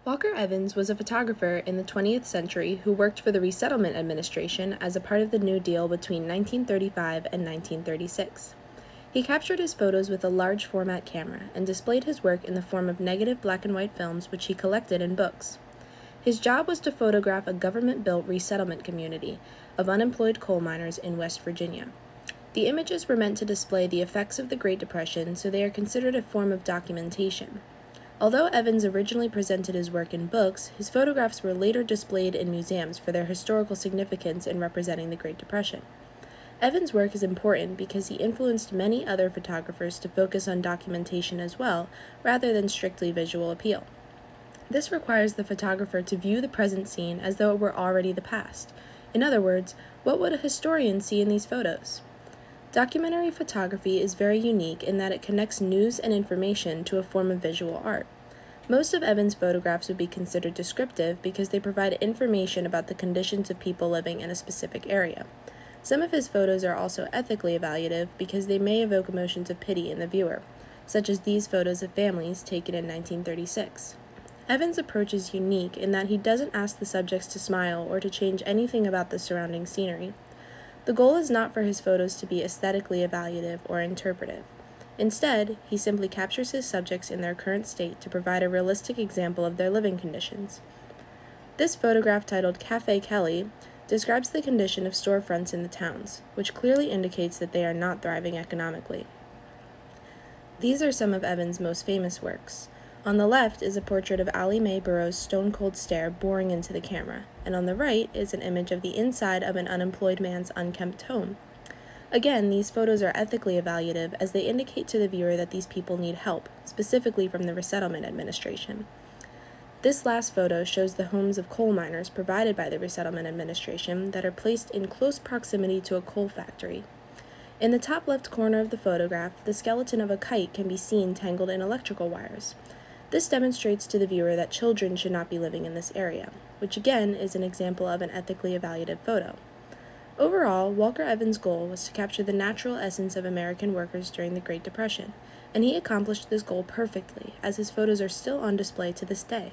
Walker Evans was a photographer in the 20th century who worked for the Resettlement Administration as a part of the New Deal between 1935 and 1936. He captured his photos with a large format camera and displayed his work in the form of negative black and white films which he collected in books. His job was to photograph a government-built resettlement community of unemployed coal miners in West Virginia. The images were meant to display the effects of the Great Depression, so they are considered a form of documentation. Although Evans originally presented his work in books, his photographs were later displayed in museums for their historical significance in representing the Great Depression. Evans' work is important because he influenced many other photographers to focus on documentation as well, rather than strictly visual appeal. This requires the photographer to view the present scene as though it were already the past. In other words, what would a historian see in these photos? Documentary photography is very unique in that it connects news and information to a form of visual art. Most of Evans' photographs would be considered descriptive because they provide information about the conditions of people living in a specific area. Some of his photos are also ethically evaluative because they may evoke emotions of pity in the viewer, such as these photos of families taken in 1936. Evans' approach is unique in that he doesn't ask the subjects to smile or to change anything about the surrounding scenery. The goal is not for his photos to be aesthetically evaluative or interpretive. Instead, he simply captures his subjects in their current state to provide a realistic example of their living conditions. This photograph, titled Cafe Kelly, describes the condition of storefronts in the towns, which clearly indicates that they are not thriving economically. These are some of Evans' most famous works. On the left is a portrait of Allie Mae Burroughs' stone-cold stare boring into the camera, and on the right is an image of the inside of an unemployed man's unkempt home. Again, these photos are ethically evaluative as they indicate to the viewer that these people need help, specifically from the Resettlement Administration. This last photo shows the homes of coal miners provided by the Resettlement Administration that are placed in close proximity to a coal factory. In the top left corner of the photograph, the skeleton of a kite can be seen tangled in electrical wires. This demonstrates to the viewer that children should not be living in this area, which again is an example of an ethically evaluative photo. Overall, Walker Evans' goal was to capture the natural essence of American workers during the Great Depression, and he accomplished this goal perfectly, as his photos are still on display to this day.